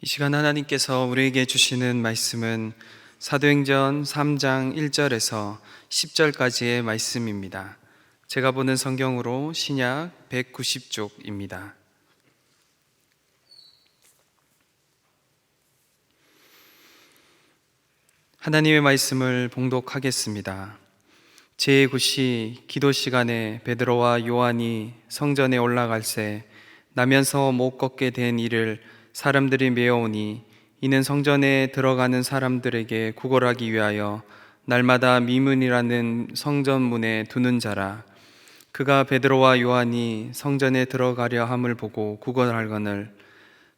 이 시간 하나님께서 우리에게 주시는 말씀은 사도행전 3장 1절에서 10절까지의 말씀입니다. 제가 보는 성경으로 신약 190쪽입니다. 하나님의 말씀을 봉독하겠습니다. 제9시 기도 시간에 베드로와 요한이 성전에 올라갈새 나면서 못 걷게 된 이를 사람들이 메어오니 이는 성전에 들어가는 사람들에게 구걸하기 위하여 날마다 미문이라는 성전문에 두는 자라. 그가 베드로와 요한이 성전에 들어가려 함을 보고 구걸하거늘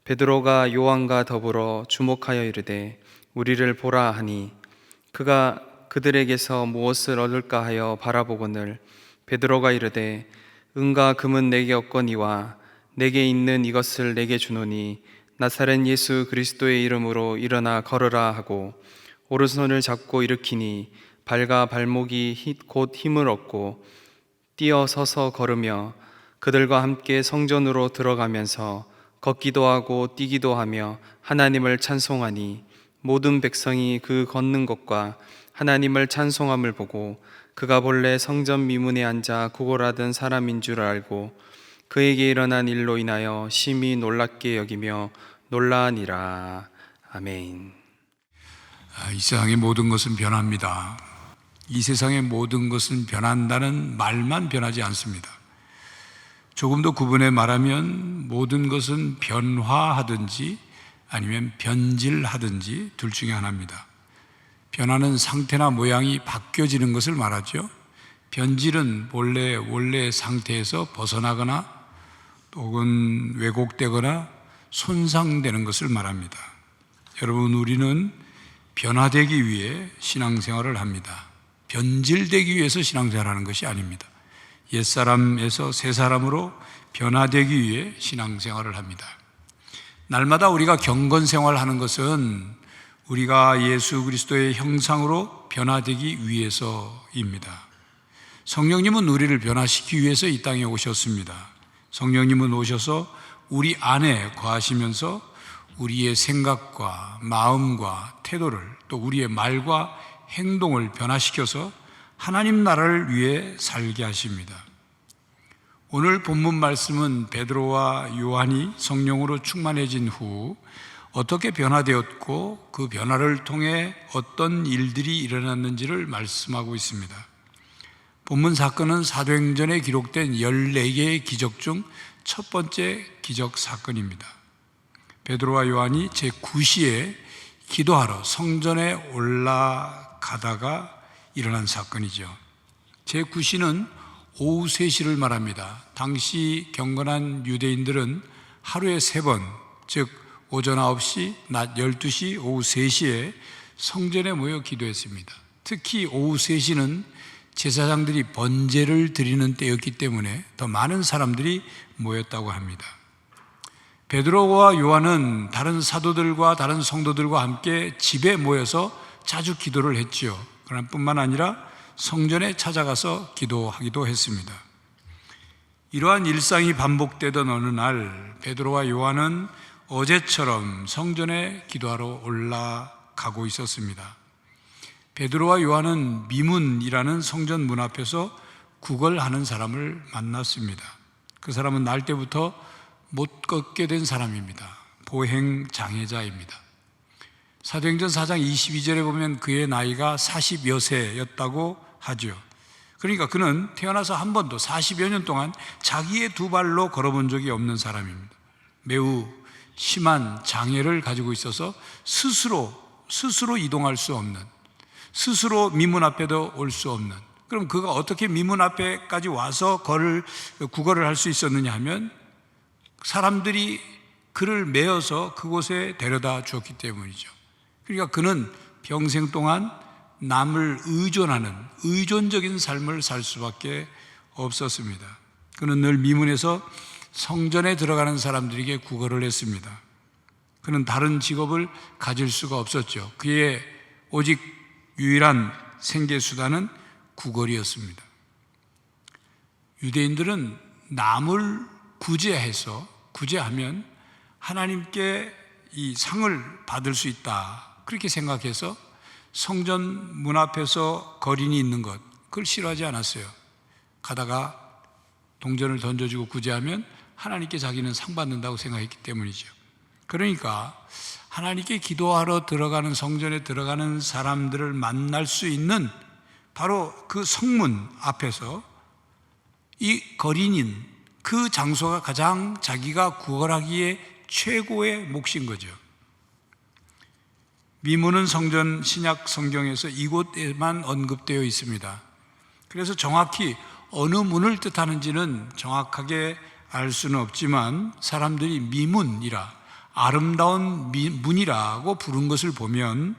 베드로가 요한과 더불어 주목하여 이르되 우리를 보라 하니 그가 그들에게서 무엇을 얻을까 하여 바라보거늘 베드로가 이르되 은과 금은 내게 없거니와 내게 있는 이것을 내게 주노니 나사렛 예수 그리스도의 이름으로 일어나 걸으라 하고 오른손을 잡고 일으키니 발과 발목이 곧 힘을 얻고 뛰어 서서 걸으며 그들과 함께 성전으로 들어가면서 걷기도 하고 뛰기도 하며 하나님을 찬송하니 모든 백성이 그 걷는 것과 하나님을 찬송함을 보고 그가 본래 성전 미문에 앉아 구걸하던 사람인 줄 알고 그에게 일어난 일로 인하여 심히 놀랍게 여기며 놀라니라. 아멘. 이 세상의 모든 것은 변합니다. 이 세상의 모든 것은 변한다는 말만 변하지 않습니다. 조금 더 구분해 말하면 모든 것은 변화하든지 아니면 변질하든지 둘 중에 하나입니다. 변하는 상태나 모양이 바뀌어지는 것을 말하죠. 변질은 원래 상태에서 벗어나거나 혹은 왜곡되거나 손상되는 것을 말합니다. 여러분, 우리는 변화되기 위해 신앙생활을 합니다. 변질되기 위해서 신앙생활하는 것이 아닙니다. 옛사람에서 새사람으로 변화되기 위해 신앙생활을 합니다. 날마다 우리가 경건생활하는 것은 우리가 예수 그리스도의 형상으로 변화되기 위해서입니다. 성령님은 우리를 변화시키기 위해서 이 땅에 오셨습니다. 성령님은 오셔서 우리 안에 거하시면서 우리의 생각과 마음과 태도를 또 우리의 말과 행동을 변화시켜서 하나님 나라를 위해 살게 하십니다. 오늘 본문 말씀은 베드로와 요한이 성령으로 충만해진 후 어떻게 변화되었고 그 변화를 통해 어떤 일들이 일어났는지를 말씀하고 있습니다. 본문 사건은 사도행전에 기록된 14개의 기적 중 첫 번째 기적 사건입니다. 베드로와 요한이 제9시에 기도하러 성전에 올라가다가 일어난 사건이죠. 제9시는 오후 3시를 말합니다. 당시 경건한 유대인들은 하루에 3번, 즉 오전 9시, 낮 12시, 오후 3시에 성전에 모여 기도했습니다. 특히 오후 3시는 제사장들이 번제를 드리는 때였기 때문에 더 많은 사람들이 모였다고 합니다. 베드로와 요한은 다른 사도들과 다른 성도들과 함께 집에 모여서 자주 기도를 했지요. 그러나 뿐만 아니라 성전에 찾아가서 기도하기도 했습니다. 이러한 일상이 반복되던 어느 날 베드로와 요한은 어제처럼 성전에 기도하러 올라가고 있었습니다. 베드로와 요한은 미문이라는 성전 문 앞에서 구걸하는 사람을 만났습니다. 그 사람은 날 때부터 못 걷게 된 사람입니다. 보행장애자입니다. 사도행전 4장 22절에 보면 그의 나이가 40여 세였다고 하죠. 그러니까 그는 태어나서 한 번도 40여 년 동안 자기의 두 발로 걸어본 적이 없는 사람입니다. 매우 심한 장애를 가지고 있어서 스스로 이동할 수 없는, 스스로 미문 앞에도 올 수 없는. 그럼 그가 어떻게 미문 앞에까지 와서 구걸을 할 수 있었느냐 하면 사람들이 그를 메어서 그곳에 데려다 주었기 때문이죠. 그러니까 그는 평생 동안 남을 의존하는 의존적인 삶을 살 수밖에 없었습니다. 그는 늘 미문에서 성전에 들어가는 사람들에게 구걸을 했습니다. 그는 다른 직업을 가질 수가 없었죠. 그의 오직 유일한 생계수단은 구걸이었습니다. 유대인들은 남을 구제하면 하나님께 이 상을 받을 수 있다, 그렇게 생각해서 성전 문 앞에서 거린이 있는 것, 그걸 싫어하지 않았어요. 가다가 동전을 던져주고 구제하면 하나님께 자기는 상 받는다고 생각했기 때문이죠. 그러니까 하나님께 기도하러 들어가는, 성전에 들어가는 사람들을 만날 수 있는 바로 그 성문 앞에서 이 거린인 그 장소가 가장 자기가 구걸하기에 최고의 몫인 거죠. 미문은 성전 신약 성경에서 이곳에만 언급되어 있습니다. 그래서 정확히 어느 문을 뜻하는지는 정확하게 알 수는 없지만 사람들이 미문이라, 아름다운 문이라고 부른 것을 보면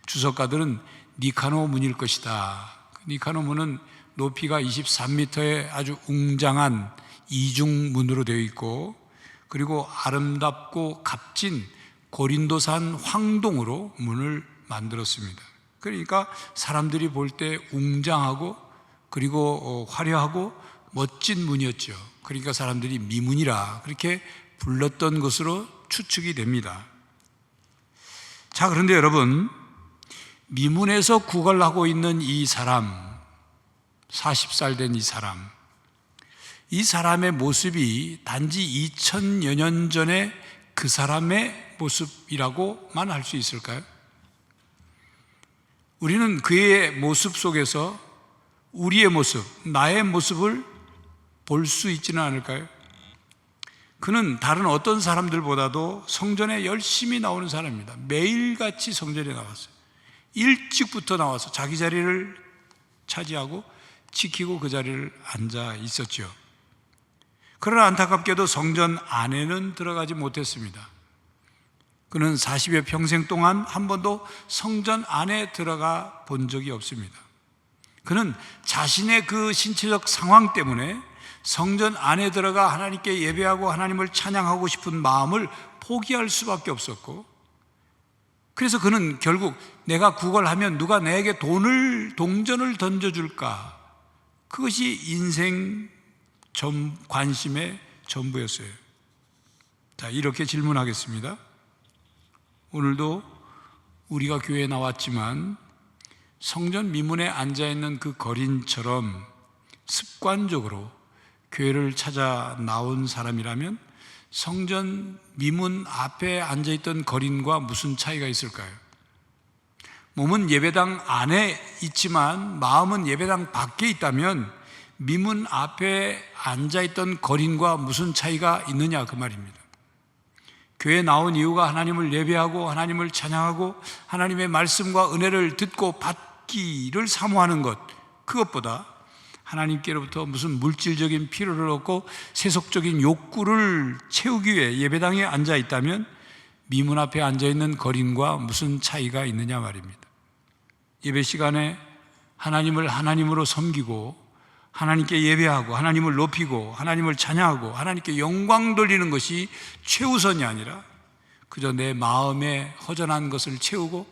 주석가들은 니카노 문일 것이다. 니카노 문은 높이가 23m의 아주 웅장한 이중문으로 되어 있고, 그리고 아름답고 값진 고린도산 황동으로 문을 만들었습니다. 그러니까 사람들이 볼 때 웅장하고 그리고 화려하고 멋진 문이었죠. 그러니까 사람들이 미문이라 그렇게 불렀던 것으로 추측이 됩니다. 자, 그런데 여러분, 미문에서 구걸하고 있는 이 사람, 40살 된 이 사람의 모습이 단지 2000여 년 전에 그 사람의 모습이라고만 할 수 있을까요? 우리는 그의 모습 속에서 우리의 모습, 나의 모습을 볼 수 있지는 않을까요? 그는 다른 어떤 사람들보다도 성전에 열심히 나오는 사람입니다. 매일같이 성전에 나왔어요. 일찍부터 나와서 자기 자리를 차지하고 지키고 그 자리를 앉아 있었죠. 그러나 안타깝게도 성전 안에는 들어가지 못했습니다. 그는 40여 평생 동안 한 번도 성전 안에 들어가 본 적이 없습니다. 그는 자신의 그 신체적 상황 때문에 성전 안에 들어가 하나님께 예배하고 하나님을 찬양하고 싶은 마음을 포기할 수밖에 없었고, 그래서 그는 결국 내가 구걸하면 누가 내게 동전을 던져줄까, 그것이 인생 관심의 전부였어요. 자, 이렇게 질문하겠습니다. 오늘도 우리가 교회에 나왔지만 성전 미문에 앉아있는 그 거린처럼 습관적으로 교회를 찾아 나온 사람이라면 성전 미문 앞에 앉아있던 거린과 무슨 차이가 있을까요? 몸은 예배당 안에 있지만 마음은 예배당 밖에 있다면 미문 앞에 앉아있던 거린과 무슨 차이가 있느냐, 그 말입니다. 교회에 나온 이유가 하나님을 예배하고 하나님을 찬양하고 하나님의 말씀과 은혜를 듣고 받기를 사모하는 것, 그것보다 하나님께로부터 무슨 물질적인 필요를 얻고 세속적인 욕구를 채우기 위해 예배당에 앉아 있다면 미문 앞에 앉아 있는 거린과 무슨 차이가 있느냐 말입니다. 예배 시간에 하나님을 하나님으로 섬기고 하나님께 예배하고 하나님을 높이고 하나님을 찬양하고 하나님께 영광 돌리는 것이 최우선이 아니라 그저 내 마음에 허전한 것을 채우고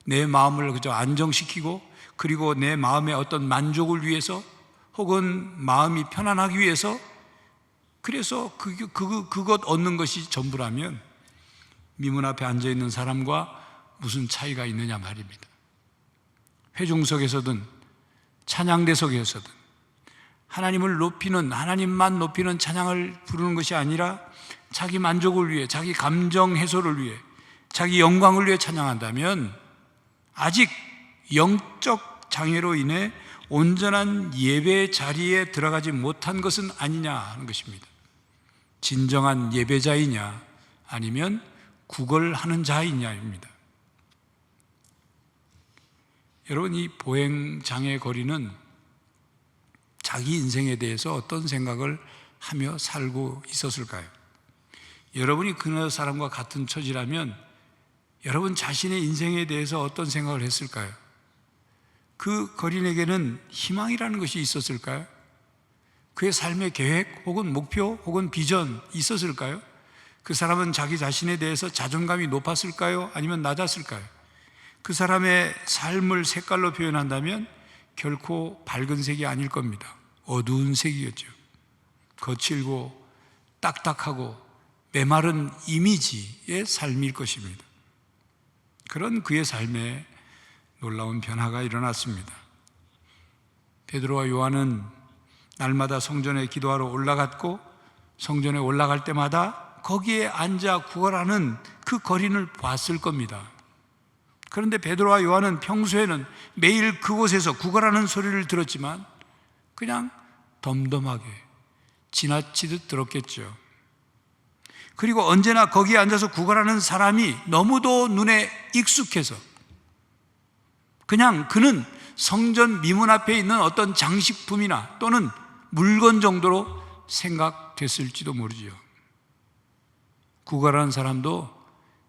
내 마음을 그저 안정시키고 그리고 내 마음의 어떤 만족을 위해서 혹은 마음이 편안하기 위해서, 그래서 그것 얻는 것이 전부라면 미문 앞에 앉아있는 사람과 무슨 차이가 있느냐 말입니다. 회중석에서든 찬양대석에서든 하나님을 높이는, 하나님만 높이는 찬양을 부르는 것이 아니라 자기 만족을 위해, 자기 감정 해소를 위해, 자기 영광을 위해 찬양한다면 아직 영적 장애로 인해 온전한 예배 자리에 들어가지 못한 것은 아니냐 하는 것입니다. 진정한 예배자이냐 아니면 구걸하는 자이냐입니다. 여러분, 이 보행장애 거리는 자기 인생에 대해서 어떤 생각을 하며 살고 있었을까요? 여러분이 그 사람과 같은 처지라면 여러분 자신의 인생에 대해서 어떤 생각을 했을까요? 그 거린에게는 희망이라는 것이 있었을까요? 그의 삶의 계획 혹은 목표 혹은 비전 있었을까요? 그 사람은 자기 자신에 대해서 자존감이 높았을까요? 아니면 낮았을까요? 그 사람의 삶을 색깔로 표현한다면 결코 밝은 색이 아닐 겁니다. 어두운 색이었죠. 거칠고 딱딱하고 메마른 이미지의 삶일 것입니다. 그런 그의 삶에 놀라운 변화가 일어났습니다. 베드로와 요한은 날마다 성전에 기도하러 올라갔고 성전에 올라갈 때마다 거기에 앉아 구걸하는 그 거린을 봤을 겁니다. 그런데 베드로와 요한은 평소에는 매일 그곳에서 구걸하는 소리를 들었지만 그냥 덤덤하게 지나치듯 들었겠죠. 그리고 언제나 거기에 앉아서 구걸하는 사람이 너무도 눈에 익숙해서 그냥 그는 성전 미문 앞에 있는 어떤 장식품이나 또는 물건 정도로 생각됐을지도 모르지요. 구걸하는 사람도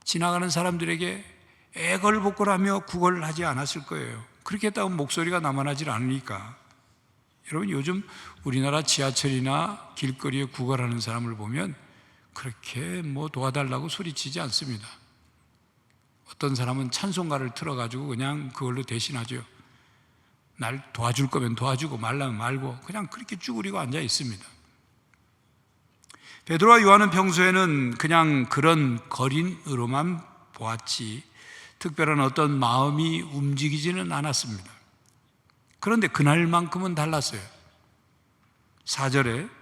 지나가는 사람들에게 애걸복걸하며 구걸을 하지 않았을 거예요. 그렇게 했다고 목소리가 남아나질 않으니까. 여러분, 요즘 우리나라 지하철이나 길거리에 구걸하는 사람을 보면 그렇게 도와달라고 소리치지 않습니다. 어떤 사람은 찬송가를 틀어가지고 그냥 그걸로 대신하죠. 날 도와줄 거면 도와주고 말라면 말고 그냥 그렇게 쭈그리고 앉아 있습니다. 베드로와 요한은 평소에는 그냥 그런 거린으로만 보았지 특별한 어떤 마음이 움직이지는 않았습니다. 그런데 그날만큼은 달랐어요. 4절에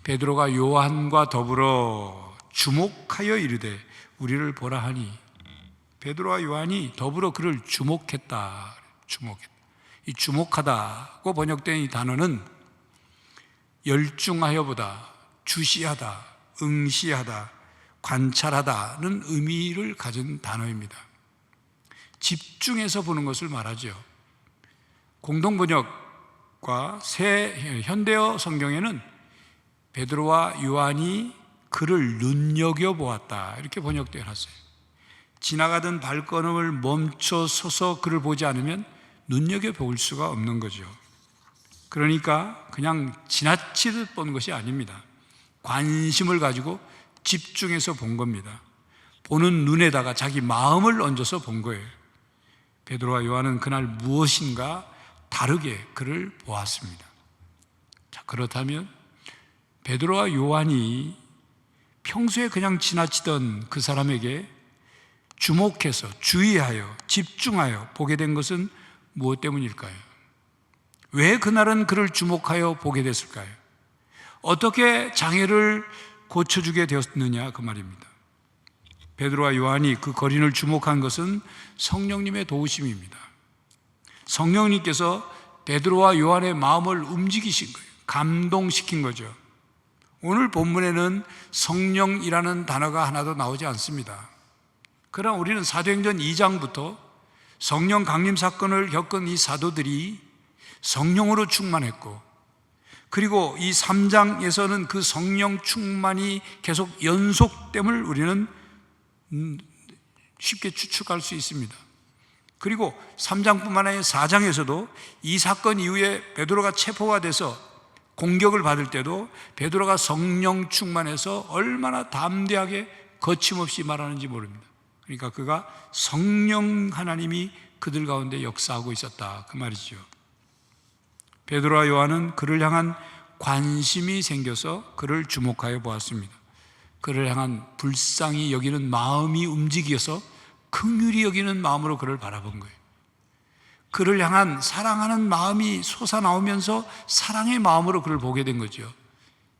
베드로가 요한과 더불어 주목하여 이르되 우리를 보라 하니, 베드로와 요한이 더불어 그를 주목했다. 이 주목하다고 번역된 이 단어는 열중하여보다, 주시하다, 응시하다, 관찰하다는 의미를 가진 단어입니다. 집중해서 보는 것을 말하죠. 공동번역과 새 현대어 성경에는 베드로와 요한이 그를 눈여겨보았다 이렇게 번역되어 놨어요. 지나가던 발걸음을 멈춰 서서 그를 보지 않으면 눈여겨볼 수가 없는 거죠. 그러니까 그냥 지나치듯 본 것이 아닙니다. 관심을 가지고 집중해서 본 겁니다. 보는 눈에다가 자기 마음을 얹어서 본 거예요. 베드로와 요한은 그날 무엇인가 다르게 그를 보았습니다. 자, 그렇다면 베드로와 요한이 평소에 그냥 지나치던 그 사람에게 주목해서 주의하여 집중하여 보게 된 것은 무엇 때문일까요? 왜 그날은 그를 주목하여 보게 됐을까요? 어떻게 장애를 고쳐주게 되었느냐 그 말입니다. 베드로와 요한이 그 거린을 주목한 것은 성령님의 도우심입니다. 성령님께서 베드로와 요한의 마음을 움직이신 거예요. 감동시킨 거죠. 오늘 본문에는 성령이라는 단어가 하나도 나오지 않습니다. 그러나 우리는 사도행전 2장부터 성령 강림 사건을 겪은 이 사도들이 성령으로 충만했고, 그리고 이 3장에서는 그 성령 충만이 계속 연속됨을 우리는 쉽게 추측할 수 있습니다. 그리고 3장뿐만 아니라 4장에서도 이 사건 이후에 베드로가 체포가 돼서 공격을 받을 때도 베드로가 성령 충만해서 얼마나 담대하게 거침없이 말하는지 모릅니다. 그러니까 그가 성령 하나님이 그들 가운데 역사하고 있었다 그 말이죠. 베드로와 요한은 그를 향한 관심이 생겨서 그를 주목하여 보았습니다. 그를 향한 불쌍히 여기는 마음이 움직여서 긍휼히 여기는 마음으로 그를 바라본 거예요. 그를 향한 사랑하는 마음이 솟아나오면서 사랑의 마음으로 그를 보게 된 거죠.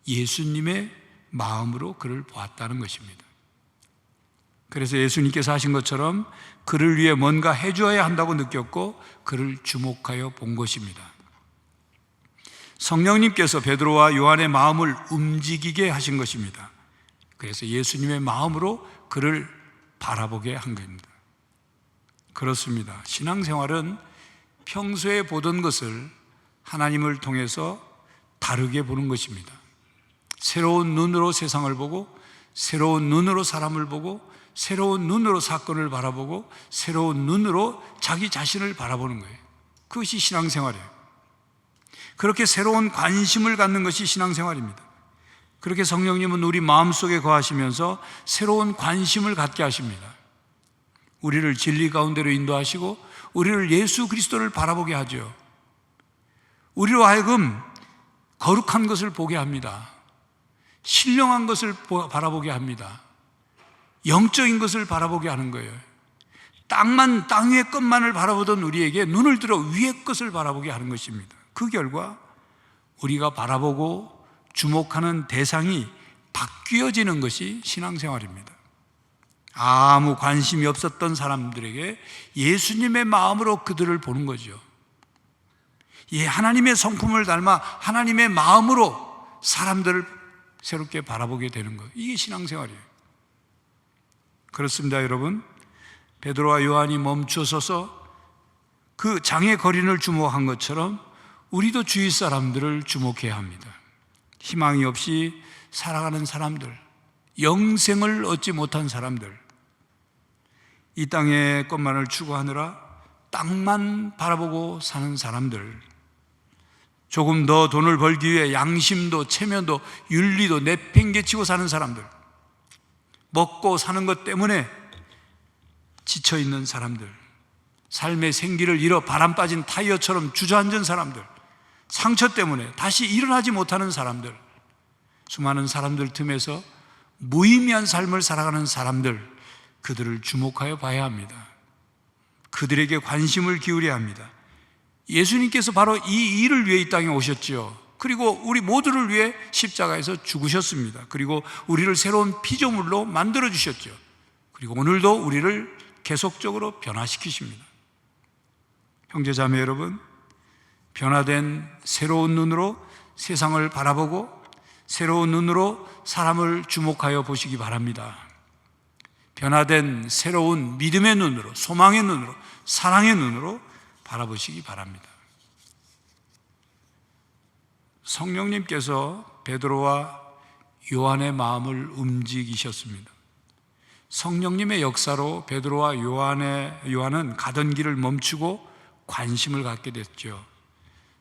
예수님의 마음으로 그를 보았다는 것입니다. 그래서 예수님께서 하신 것처럼 그를 위해 뭔가 해줘야 한다고 느꼈고 그를 주목하여 본 것입니다. 성령님께서 베드로와 요한의 마음을 움직이게 하신 것입니다. 그래서 예수님의 마음으로 그를 바라보게 한 겁니다. 그렇습니다. 신앙생활은 평소에 보던 것을 하나님을 통해서 다르게 보는 것입니다. 새로운 눈으로 세상을 보고, 새로운 눈으로 사람을 보고, 새로운 눈으로 사건을 바라보고, 새로운 눈으로 자기 자신을 바라보는 거예요. 그것이 신앙생활이에요. 그렇게 새로운 관심을 갖는 것이 신앙생활입니다. 그렇게 성령님은 우리 마음속에 거하시면서 새로운 관심을 갖게 하십니다. 우리를 진리 가운데로 인도하시고 우리를 예수 그리스도를 바라보게 하죠. 우리로 하여금 거룩한 것을 보게 합니다. 신령한 것을 바라보게 합니다. 영적인 것을 바라보게 하는 거예요. 땅 위의 것만을 바라보던 우리에게 눈을 들어 위의 것을 바라보게 하는 것입니다. 그 결과 우리가 바라보고 주목하는 대상이 바뀌어지는 것이 신앙생활입니다. 아무 관심이 없었던 사람들에게 예수님의 마음으로 그들을 보는 거죠. 하나님의 성품을 닮아 하나님의 마음으로 사람들을 새롭게 바라보게 되는 것, 이게 신앙생활이에요. 그렇습니다, 여러분. 베드로와 요한이 멈춰서서 그 장의 거린을 주목한 것처럼 우리도 주위 사람들을 주목해야 합니다. 희망이 없이 살아가는 사람들, 영생을 얻지 못한 사람들, 이 땅의 것만을 추구하느라 땅만 바라보고 사는 사람들, 조금 더 돈을 벌기 위해 양심도 체면도 윤리도 내팽개치고 사는 사람들, 먹고 사는 것 때문에 지쳐있는 사람들, 삶의 생기를 잃어 바람 빠진 타이어처럼 주저앉은 사람들, 상처 때문에 다시 일어나지 못하는 사람들, 수많은 사람들 틈에서 무의미한 삶을 살아가는 사람들, 그들을 주목하여 봐야 합니다. 그들에게 관심을 기울여야 합니다. 예수님께서 바로 이 일을 위해 이 땅에 오셨죠. 그리고 우리 모두를 위해 십자가에서 죽으셨습니다. 그리고 우리를 새로운 피조물로 만들어 주셨죠. 그리고 오늘도 우리를 계속적으로 변화시키십니다. 형제자매 여러분, 변화된 새로운 눈으로 세상을 바라보고 새로운 눈으로 사람을 주목하여 보시기 바랍니다. 변화된 새로운 믿음의 눈으로, 소망의 눈으로, 사랑의 눈으로 바라보시기 바랍니다. 성령님께서 베드로와 요한의 마음을 움직이셨습니다. 성령님의 역사로 베드로와 요한은 가던 길을 멈추고 관심을 갖게 됐죠.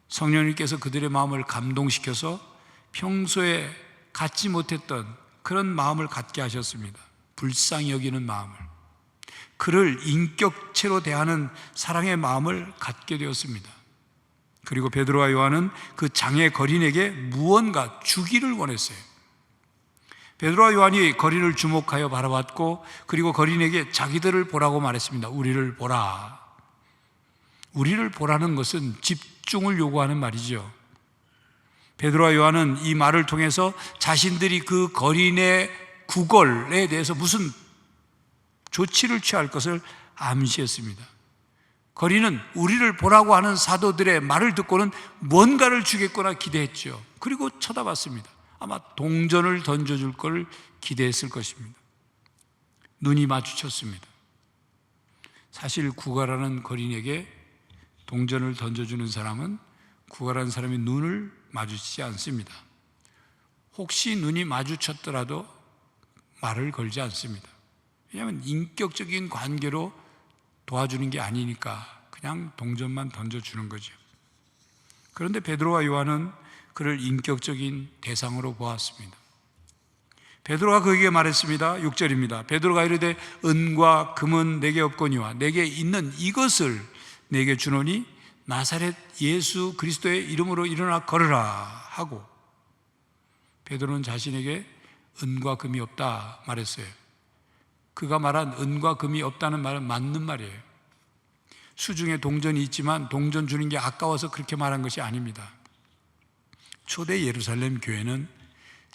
성령님께서 그들의 마음을 감동시켜서 평소에 갖지 못했던 그런 마음을 갖게 하셨습니다. 불쌍히 여기는 마음을, 그를 인격체로 대하는 사랑의 마음을 갖게 되었습니다. 그리고 베드로와 요한은 그 장의 거린에게 무언가 주기를 원했어요. 베드로와 요한이 거린을 주목하여 바라봤고, 그리고 거린에게 자기들을 보라고 말했습니다. 우리를 보라. 우리를 보라는 것은 집중을 요구하는 말이죠. 베드로와 요한은 이 말을 통해서 자신들이 그 거린의 구걸에 대해서 무슨 조치를 취할 것을 암시했습니다. 거린은 우리를 보라고 하는 사도들의 말을 듣고는 뭔가를 주겠거나 기대했죠. 그리고 쳐다봤습니다. 아마 동전을 던져줄 걸 기대했을 것입니다. 눈이 마주쳤습니다. 사실 구걸하는 거린에게 동전을 던져주는 사람은 구걸하는 사람이 눈을 마주치지 않습니다. 혹시 눈이 마주쳤더라도 말을 걸지 않습니다. 왜냐하면 인격적인 관계로 도와주는 게 아니니까 그냥 동전만 던져주는 거죠. 그런데 베드로와 요한은 그를 인격적인 대상으로 보았습니다. 베드로가 그에게 말했습니다. 6절입니다. 베드로가 이르되 은과 금은 내게 없거니와 내게 있는 이것을 내게 주노니 나사렛 예수 그리스도의 이름으로 일어나 걸으라 하고, 베드로는 자신에게 은과 금이 없다 말했어요. 그가 말한 은과 금이 없다는 말은 맞는 말이에요. 수중에 동전이 있지만 동전 주는 게 아까워서 그렇게 말한 것이 아닙니다. 초대 예루살렘 교회는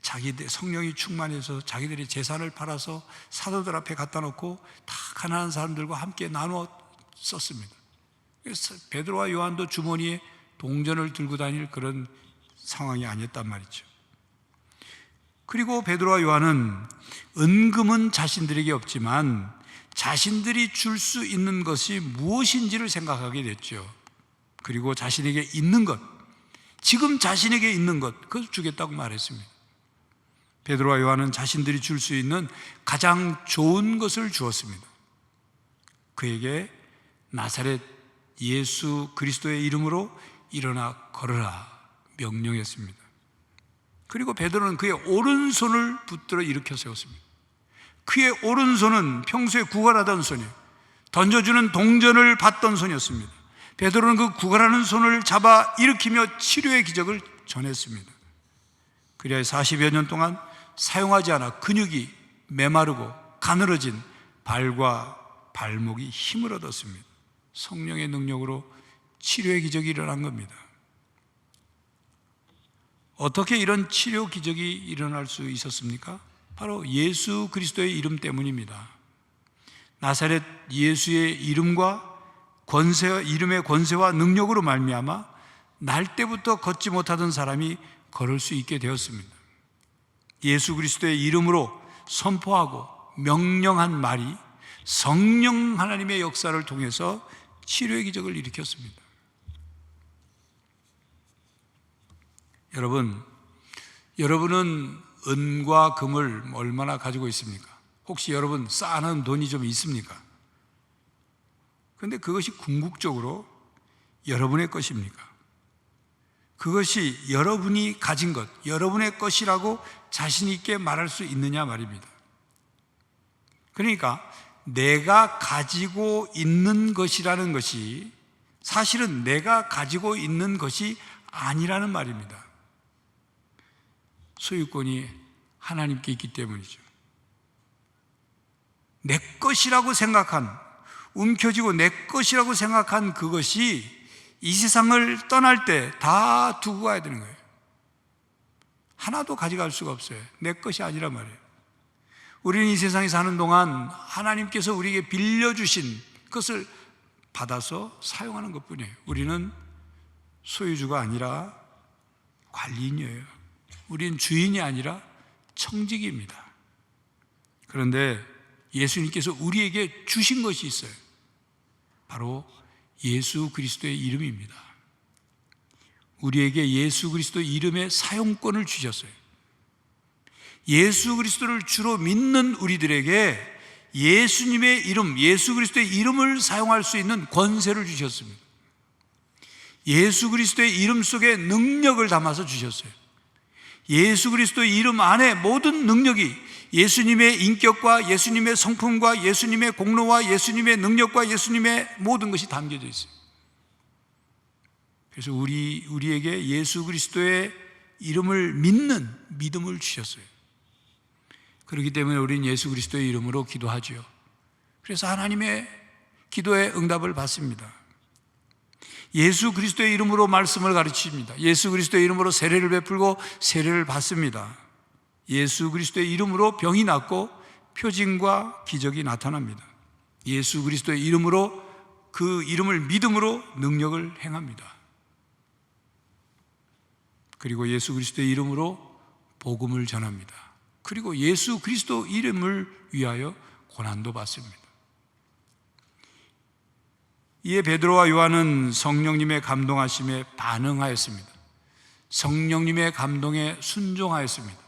자기들 성령이 충만해서 자기들이 재산을 팔아서 사도들 앞에 갖다 놓고 다 가난한 사람들과 함께 나누어 썼습니다. 그래서 베드로와 요한도 주머니에 동전을 들고 다닐 그런 상황이 아니었단 말이죠. 그리고 베드로와 요한은 은금은 자신들에게 없지만 자신들이 줄 수 있는 것이 무엇인지를 생각하게 됐죠. 그리고 자신에게 있는 것, 지금 자신에게 있는 것, 그것을 주겠다고 말했습니다. 베드로와 요한은 자신들이 줄 수 있는 가장 좋은 것을 주었습니다. 그에게 나사렛 예수 그리스도의 이름으로 일어나 걸으라 명령했습니다. 그리고 베드로는 그의 오른손을 붙들어 일으켜 세웠습니다. 그의 오른손은 평소에 구걸하던 손이에요. 던져주는 동전을 받던 손이었습니다. 베드로는 그 구걸하는 손을 잡아 일으키며 치료의 기적을 전했습니다. 그리하여 40여 년 동안 사용하지 않아 근육이 메마르고 가늘어진 발과 발목이 힘을 얻었습니다. 성령의 능력으로 치료의 기적이 일어난 겁니다. 어떻게 이런 치료 기적이 일어날 수 있었습니까? 바로 예수 그리스도의 이름 때문입니다. 나사렛 예수의 이름과 이름의 권세와 능력으로 말미암아 날 때부터 걷지 못하던 사람이 걸을 수 있게 되었습니다. 예수 그리스도의 이름으로 선포하고 명령한 말이 성령 하나님의 역사를 통해서 치료의 기적을 일으켰습니다. 여러분은 은과 금을 얼마나 가지고 있습니까? 혹시 여러분 쌓아놓은 돈이 좀 있습니까? 그런데 그것이 궁극적으로 여러분의 것입니까? 그것이 여러분이 가진 것, 여러분의 것이라고 자신 있게 말할 수 있느냐 말입니다. 그러니까 내가 가지고 있는 것이라는 것이 사실은 내가 가지고 있는 것이 아니라는 말입니다. 소유권이 하나님께 있기 때문이죠. 내 것이라고 생각한, 움켜쥐고 내 것이라고 생각한 그것이 이 세상을 떠날 때 다 두고 가야 되는 거예요. 하나도 가져갈 수가 없어요. 내 것이 아니란 말이에요. 우리는 이 세상에 사는 동안 하나님께서 우리에게 빌려주신 것을 받아서 사용하는 것뿐이에요. 우리는 소유주가 아니라 관리인이에요. 우리는 주인이 아니라 청지기입니다. 그런데 예수님께서 우리에게 주신 것이 있어요. 바로 예수 그리스도의 이름입니다. 우리에게 예수 그리스도 이름의 사용권을 주셨어요. 예수 그리스도를 주로 믿는 우리들에게 예수님의 이름, 예수 그리스도의 이름을 사용할 수 있는 권세를 주셨습니다. 예수 그리스도의 이름 속에 능력을 담아서 주셨어요. 예수 그리스도의 이름 안에 모든 능력이 예수님의 인격과 예수님의 성품과 예수님의 공로와 예수님의 능력과 예수님의 모든 것이 담겨져 있어요. 그래서 우리에게 예수 그리스도의 이름을 믿는 믿음을 주셨어요. 그렇기 때문에 우리는 예수 그리스도의 이름으로 기도하죠. 그래서 하나님의 기도의 응답을 받습니다. 예수 그리스도의 이름으로 말씀을 가르칩니다. 예수 그리스도의 이름으로 세례를 베풀고 세례를 받습니다. 예수 그리스도의 이름으로 병이 낫고 표징과 기적이 나타납니다. 예수 그리스도의 이름으로 그 이름을 믿음으로 능력을 행합니다. 그리고 예수 그리스도의 이름으로 복음을 전합니다. 그리고 예수 그리스도 이름을 위하여 고난도 받습니다. 이에 베드로와 요한은 성령님의 감동하심에 반응하였습니다. 성령님의 감동에 순종하였습니다.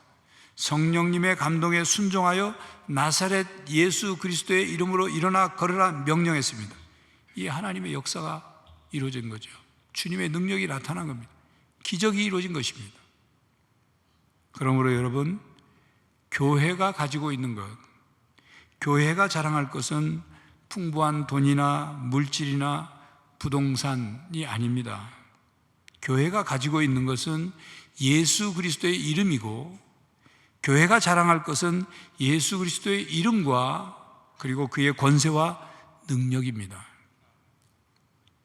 성령님의 감동에 순종하여 나사렛 예수 그리스도의 이름으로 일어나 걸으라 명령했습니다. 이 하나님의 역사가 이루어진 거죠. 주님의 능력이 나타난 겁니다. 기적이 이루어진 것입니다. 그러므로 여러분, 교회가 가지고 있는 것, 교회가 자랑할 것은 풍부한 돈이나 물질이나 부동산이 아닙니다. 교회가 가지고 있는 것은 예수 그리스도의 이름이고, 교회가 자랑할 것은 예수 그리스도의 이름과 그리고 그의 권세와 능력입니다.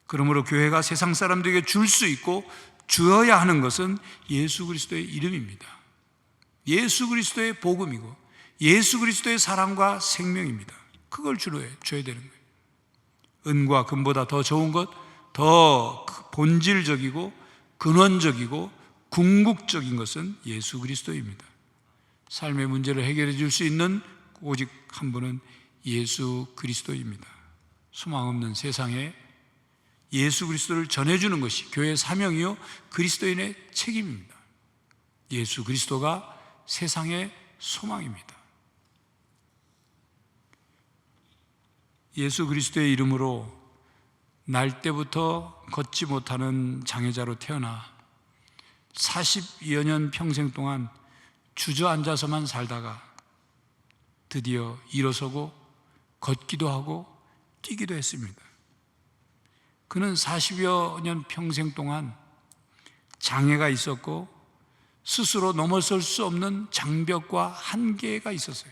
그러므로 교회가 세상 사람들에게 줄 수 있고 주어야 하는 것은 예수 그리스도의 이름입니다. 예수 그리스도의 복음이고 예수 그리스도의 사랑과 생명입니다. 그걸 줘야 되는 거예요. 은과 금보다 더 좋은 것, 더 본질적이고 근원적이고 궁극적인 것은 예수 그리스도입니다. 삶의 문제를 해결해 줄 수 있는 오직 한 분은 예수 그리스도입니다. 소망 없는 세상에 예수 그리스도를 전해주는 것이 교회의 사명이요 그리스도인의 책임입니다. 예수 그리스도가 세상의 소망입니다. 예수 그리스도의 이름으로 날 때부터 걷지 못하는 장애자로 태어나 40여 년 평생 동안 주저앉아서만 살다가 드디어 일어서고 걷기도 하고 뛰기도 했습니다. 그는 40여 년 평생 동안 장애가 있었고 스스로 넘어설 수 없는 장벽과 한계가 있었어요.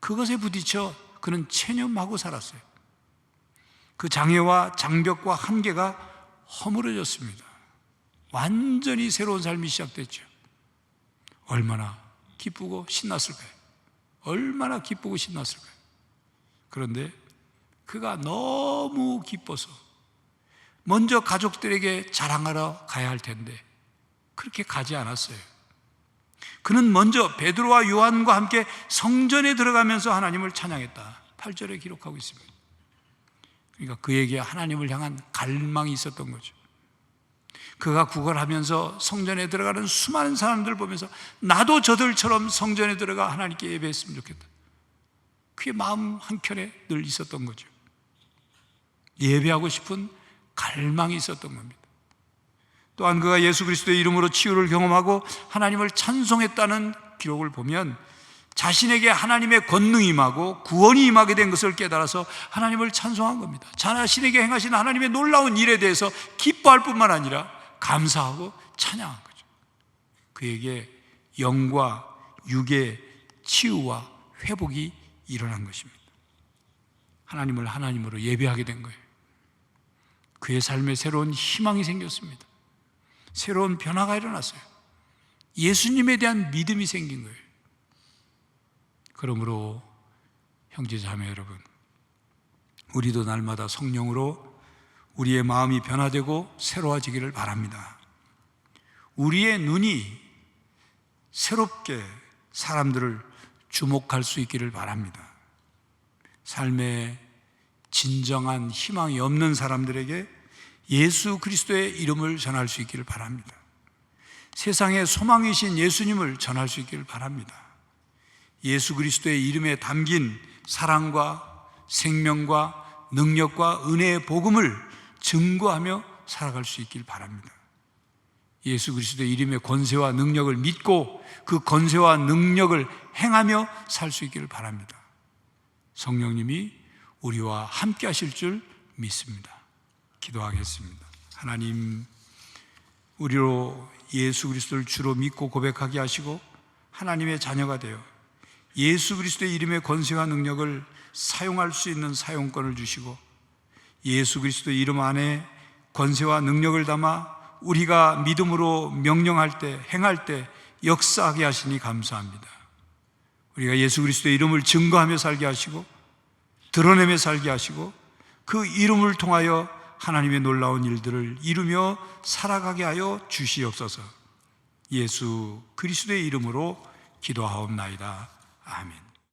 그것에 부딪혀 그는 체념하고 살았어요. 그 장애와 장벽과 한계가 허물어졌습니다. 완전히 새로운 삶이 시작됐죠. 얼마나 기쁘고 신났을까요? 얼마나 기쁘고 신났을까요? 그런데 그가 너무 기뻐서 먼저 가족들에게 자랑하러 가야 할 텐데 그렇게 가지 않았어요. 그는 먼저 베드로와 요한과 함께 성전에 들어가면서 하나님을 찬양했다. 8절에 기록하고 있습니다. 그러니까 그에게 하나님을 향한 갈망이 있었던 거죠. 그가 구걸하면서 성전에 들어가는 수많은 사람들을 보면서 나도 저들처럼 성전에 들어가 하나님께 예배했으면 좋겠다. 그의 마음 한켠에 늘 있었던 거죠. 예배하고 싶은 갈망이 있었던 겁니다. 또한 그가 예수 그리스도의 이름으로 치유를 경험하고 하나님을 찬송했다는 기록을 보면 자신에게 하나님의 권능이 임하고 구원이 임하게 된 것을 깨달아서 하나님을 찬송한 겁니다. 자신에게 행하신 하나님의 놀라운 일에 대해서 기뻐할 뿐만 아니라 감사하고 찬양한 거죠. 그에게 영과 육의 치유와 회복이 일어난 것입니다. 하나님을 하나님으로 예배하게 된 거예요. 그의 삶에 새로운 희망이 생겼습니다. 새로운 변화가 일어났어요. 예수님에 대한 믿음이 생긴 거예요. 그러므로 형제자매 여러분, 우리도 날마다 성령으로 우리의 마음이 변화되고 새로워지기를 바랍니다. 우리의 눈이 새롭게 사람들을 주목할 수 있기를 바랍니다. 삶에 진정한 희망이 없는 사람들에게 예수 그리스도의 이름을 전할 수 있기를 바랍니다. 세상에 소망이신 예수님을 전할 수 있기를 바랍니다. 예수 그리스도의 이름에 담긴 사랑과 생명과 능력과 은혜의 복음을 증거하며 살아갈 수 있기를 바랍니다. 예수 그리스도의 이름의 권세와 능력을 믿고 그 권세와 능력을 행하며 살 수 있기를 바랍니다. 성령님이 우리와 함께 하실 줄 믿습니다. 기도하겠습니다. 하나님, 우리로 예수 그리스도를 주로 믿고 고백하게 하시고 하나님의 자녀가 되어 예수 그리스도의 이름의 권세와 능력을 사용할 수 있는 사용권을 주시고 예수 그리스도의 이름 안에 권세와 능력을 담아 우리가 믿음으로 명령할 때, 행할 때 역사하게 하시니 감사합니다. 우리가 예수 그리스도의 이름을 증거하며 살게 하시고 드러내며 살게 하시고 그 이름을 통하여 하나님의 놀라운 일들을 이루며 살아가게 하여 주시옵소서. 예수 그리스도의 이름으로 기도하옵나이다. 아멘.